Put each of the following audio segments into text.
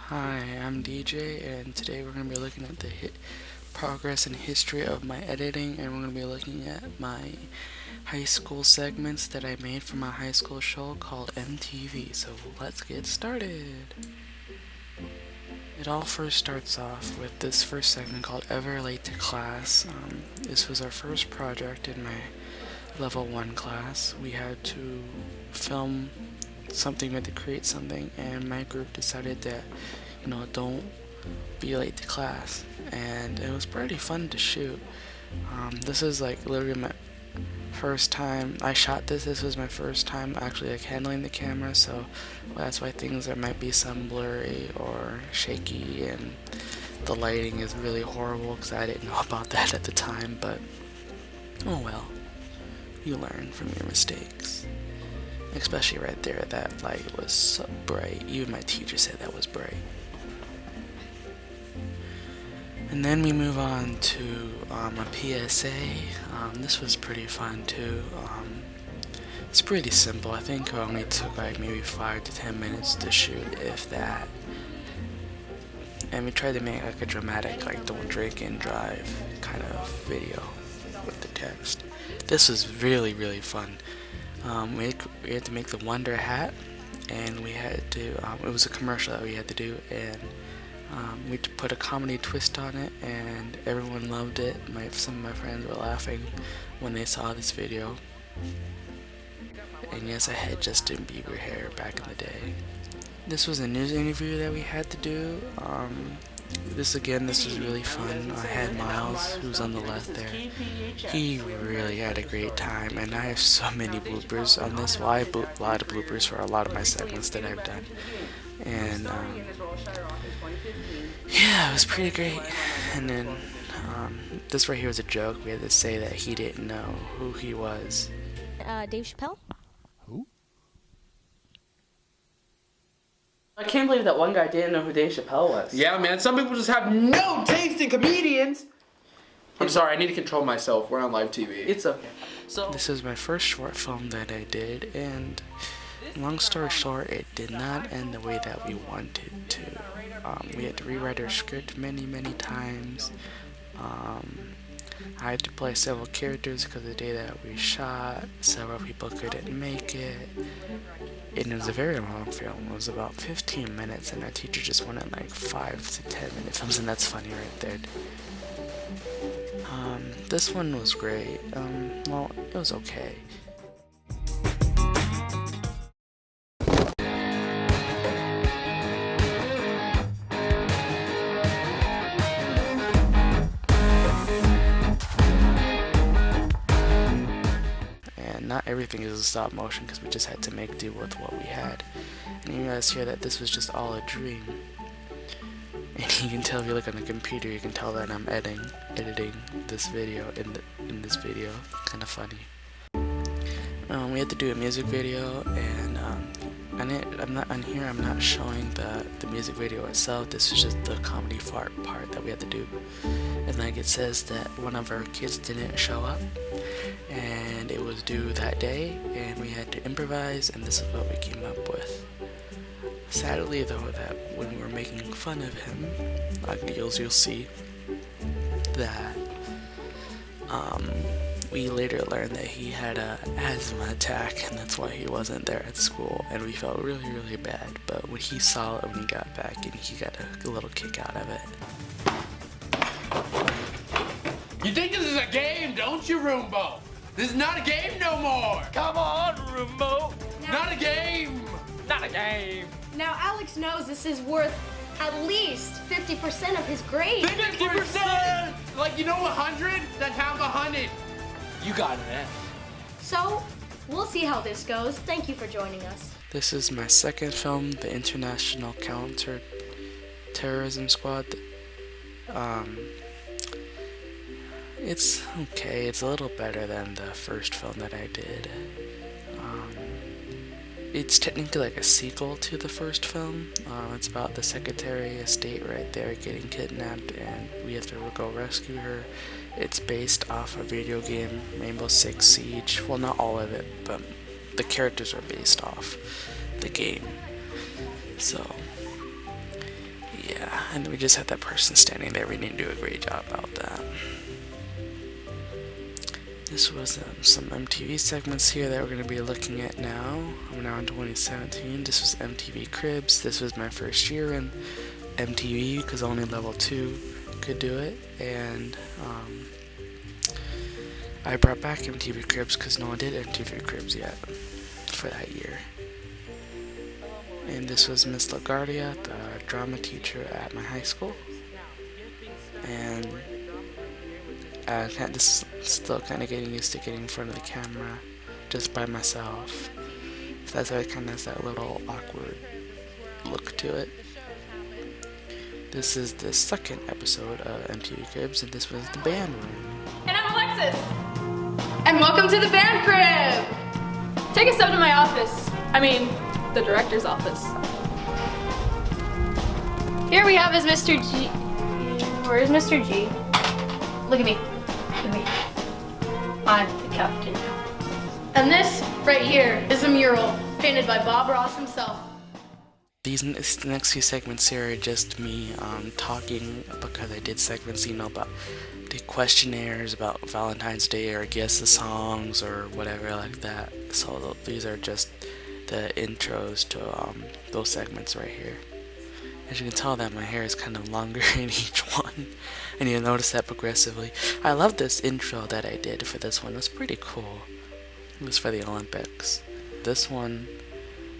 Hi, I'm DJ, and today we're going to be looking at the progress and history of my editing, and we're going to be looking at my high school segments that I made for my high school show called MTV. So let's get started. It all first starts off with this first segment called Ever Late to Class. This was our first project in my level 1 class. We had to film something, we had to create something, and my group decided that, don't be late to class. And it was pretty fun to shoot. This is like literally my first time I shot this. This was my first time actually handling the camera, so that's why there might be some blurry or shaky, and the lighting is really horrible because I didn't know about that at the time, but oh well, you learn from your mistakes. Especially right there, that light was so bright. Even my teacher said that was bright. And then we move on to a PSA. This was pretty fun too. It's pretty simple. I think it only took like maybe 5 to 10 minutes to shoot, if that. And we tried to make like a dramatic, like don't drink and drive kind of video with the text. This was really, really fun. We had to make the Wonder hat, and we had to, it was a commercial that we had to do, and we put a comedy twist on it, and everyone loved it. Some of my friends were laughing when they saw this video. And yes, I had Justin Bieber hair back in the day. This was a news interview that we had to do. This was really fun. I had Miles, who's on the left there. He really had a great time, and I have so many bloopers on this. Well, I have a lot of bloopers for a lot of my segments that I've done. And yeah, it was pretty great. And then this right here was a joke. We had to say that he didn't know who he was. Dave Chappelle? Who? I can't believe that one guy didn't know who Dave Chappelle was. Yeah, man, some people just have no taste in comedians. I'm sorry, I need to control myself. We're on live TV. It's okay. So this is my first short film that I did, and long story short, it did not end the way that we wanted to. We had to rewrite our script many, many times. I had to play several characters because the day that we shot, several people couldn't make it. And it was a very long film. It was about 15 minutes, and our teacher just wanted like 5 to 10 minute films, and that's funny right there. This one was great. Well, it was okay. Not everything is a stop motion because we just had to make do with what we had. And you guys hear that this was just all a dream. And you can tell if you look on the computer, you can tell that I'm editing this video in this video. Kind of funny. We had to do a music video, and I'm not showing the music video itself. This is just the comedy part that we had to do. And like it says that one of our kids didn't show up, and it was due that day, and we had to improvise, and this is what we came up with. Sadly though, that when we were making fun of him, you'll see that we later learned that he had an asthma attack, and that's why he wasn't there at school, and we felt really, really bad. But when he saw it when he got back, and he got a little kick out of it. You think this is a game, don't you, Roombo? This is not a game no more. Come on, Roombo. Not a game. Not a game. Now, Alex knows this is worth at least 50% of his grade. 50%? Like, 100? That's half 100. You got an F. So, we'll see how this goes. Thank you for joining us. This is my second film, The International Counter-Terrorism Squad. It's okay. It's a little better than the first film that I did. It's technically like a sequel to the first film. It's about the Secretary of State right there getting kidnapped, and we have to go rescue her. It's based off a video game, Rainbow Six Siege. Well, not all of it, but the characters are based off the game. So, yeah, and we just had that person standing there. We didn't do a great job about that. This was some MTV segments here that we're going to be looking at now. I'm now in 2017. This was MTV Cribs. This was my first year in MTV because only level 2 could do it. And I brought back MTV Cribs because no one did MTV Cribs yet for that year. And this was Miss LaGuardia, the drama teacher at my high school. And this is still kind of getting used to getting in front of the camera just by myself. So that's why it kind of has that little awkward look to it. This is the second episode of MTV Cribs, and this was the band room. And I'm Alexis. And welcome to the band crib. Take us up to my office. I mean, the director's office. Here we have is Mr. G. Where is Mr. G? Look at me. Look at me. I'm the captain now. And this right here is a mural painted by Bob Ross himself. These next few segments here are just me talking because I did segments, about the questionnaires about Valentine's Day or guess the songs or whatever like that. So these are just the intros to those segments right here. As you can tell that my hair is kind of longer in each one, and you'll notice that progressively. I love this intro that I did for this one. It was pretty cool. It was for the Olympics. This one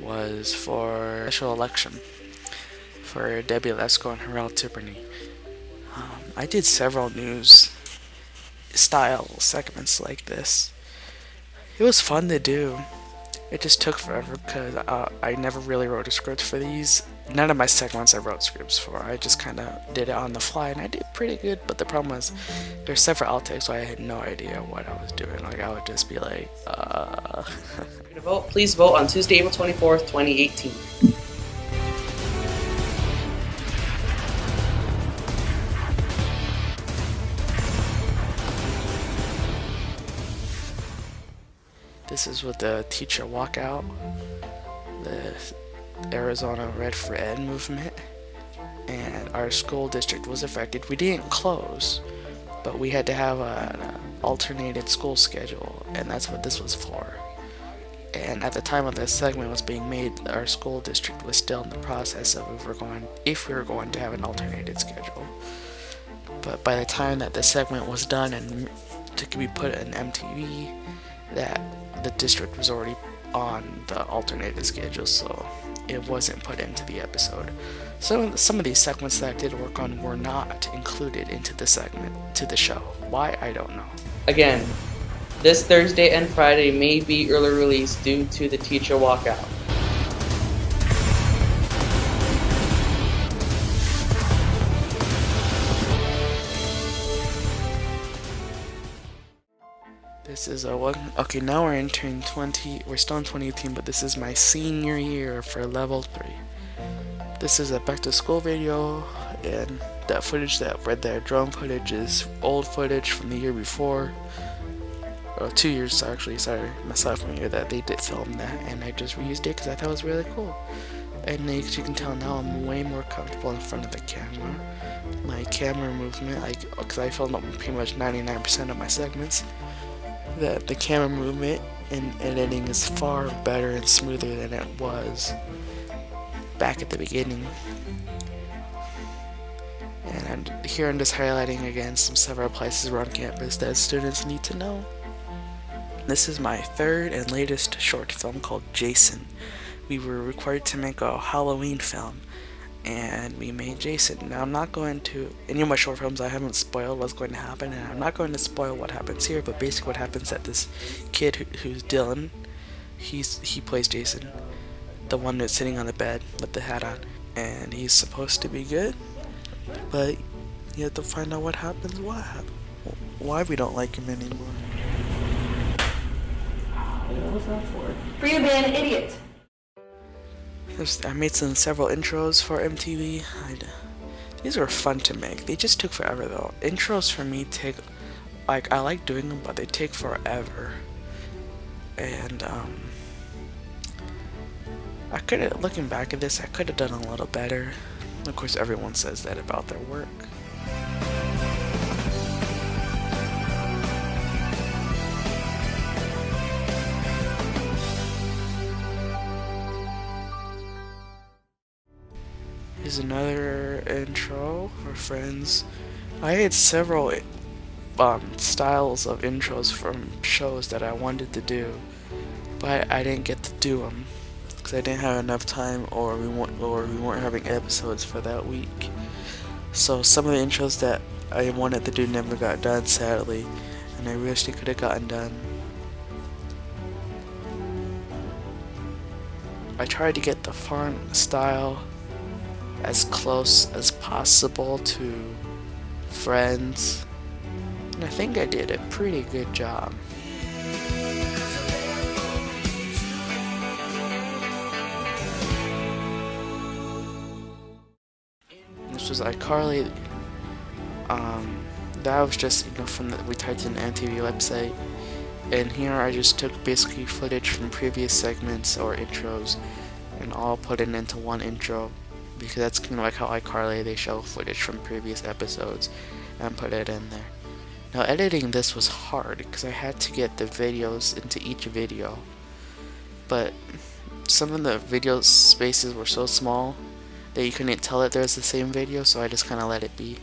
was for special election for Debbie Lesko and Harel Tierney. I did several news style segments like this. It was fun to do. It just took forever because I never really wrote a script for these. None of my segments I wrote scripts for. I just kind of did it on the fly, and I did pretty good. But the problem was there's several outtakes, so I had no idea what I was doing. Like I would just be like, To vote, please vote on Tuesday, April 24th, 2018. This is with the teacher walkout, the Arizona Red for Ed movement, and our school district was affected. We didn't close, but we had to have an alternated school schedule, and that's what this was for. And at the time of this segment was being made, our school district was still in the process of if we were going to have an alternated schedule. But by the time that the segment was done and to be put in MTV, that the district was already on the alternated schedule, so it wasn't put into the episode. So some of these segments that I did work on were not included into the show. Why, I don't know. Again, this Thursday and Friday may be early release due to the teacher walkout. This is okay, now we're entering we're still in 2018, but this is my senior year for level 3. This is a back to school video, and that footage that drone footage is old footage from the year before. 2 years actually, sorry, my sophomore year that they did film that, and I just reused it because I thought it was really cool. And as you can tell now, I'm way more comfortable in front of the camera. My camera movement, because I filmed up pretty much 99% of my segments, that the camera movement and editing is far better and smoother than it was back at the beginning. And here I'm just highlighting again several places around campus that students need to know. This is my third and latest short film called Jason. We were required to make a Halloween film, and we made Jason. Now I'm not going to, any of my short films I haven't spoiled what's going to happen, and I'm not going to spoil what happens here, but basically what happens is that this kid who's Dylan, he plays Jason, the one that's sitting on the bed with the hat on, and he's supposed to be good, but you have to find out what happens, why we don't like him anymore. What was that for? For you being an idiot. I made several intros for MTV. These were fun to make. They just took forever though. Intros for me take, I like doing them, but they take forever. And looking back at this, I could have done a little better. Of course, everyone says that about their work. Here's another intro for friends. I had several styles of intros from shows that I wanted to do, but I didn't get to do them because I didn't have enough time, or we weren't having episodes for that week. So some of the intros that I wanted to do never got done, sadly, and I wish they could have gotten done. I tried to get the font style as close as possible to Friends, and I think I did a pretty good job. This was iCarly. That was just, from we typed in the MTV website, and here I just took basically footage from previous segments or intros and all put it into one intro, because that's kind of like how iCarly, they show footage from previous episodes and put it in there. Now editing this was hard because I had to get the videos into each video, but some of the video spaces were so small that you couldn't tell that there's the same video, so I just kind of let it be.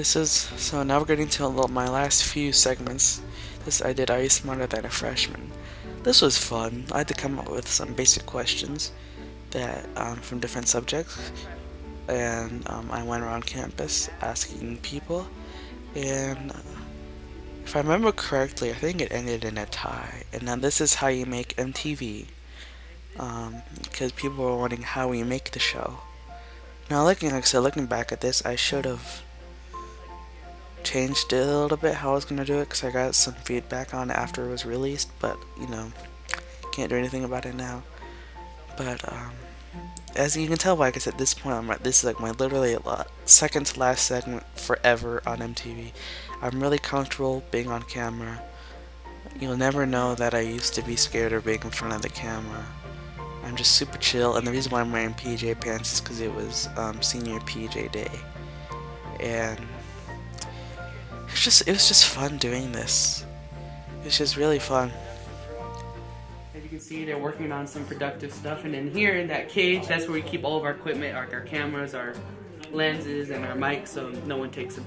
So now we're getting to my last few segments. I did Are You Smarter Than a Freshman? This was fun. I had to come up with some basic questions that from different subjects, and I went around campus asking people, and if I remember correctly, I think it ended in a tie. And now this is how you make MTV, because people were wondering how we make the show. Now, like I said, looking back at this, I should have changed it a little bit how I was gonna do it, because I got some feedback on it after it was released, but can't do anything about it now. But as you can tell, like I said, at this point, this is like my literally second to last segment forever on MTV. I'm really comfortable being on camera. You'll never know that I used to be scared of being in front of the camera. I'm just super chill, and the reason why I'm wearing PJ pants is because it was senior PJ day, and it was just fun doing this. It's just really fun. As you can see, they're working on some productive stuff, and then here in that cage, that's where we keep all of our equipment, like our cameras, our lenses, and our mics, so no one takes them.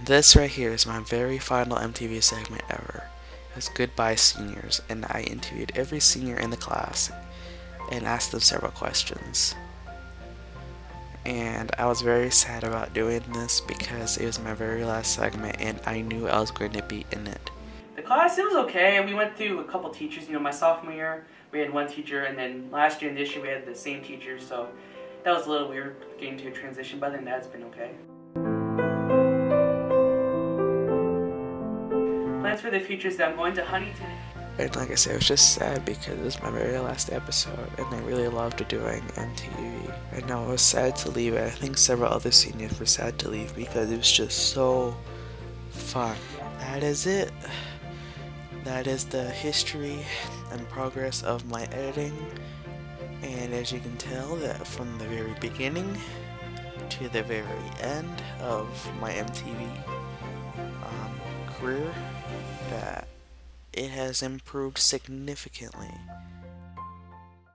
This right here is my very final MTV segment ever. It was Goodbye Seniors, and I interviewed every senior in the class and asked them several questions. And I was very sad about doing this because it was my very last segment and I knew I was going to be in it. The class, it was okay. We went through a couple teachers. My sophomore year, we had one teacher, and then last year and this year we had the same teacher, so that was a little weird getting to a transition, but then that's been okay. Plans for the future is that I'm going to Huntington. And like I said, it was just sad because it was my very last episode and I really loved doing MTV. And now it was sad to leave, and I think several other seniors were sad to leave because it was just so fun. That is it. That is the history and progress of my editing. And as you can tell, that from the very beginning to the very end of my MTV career, that it has improved significantly.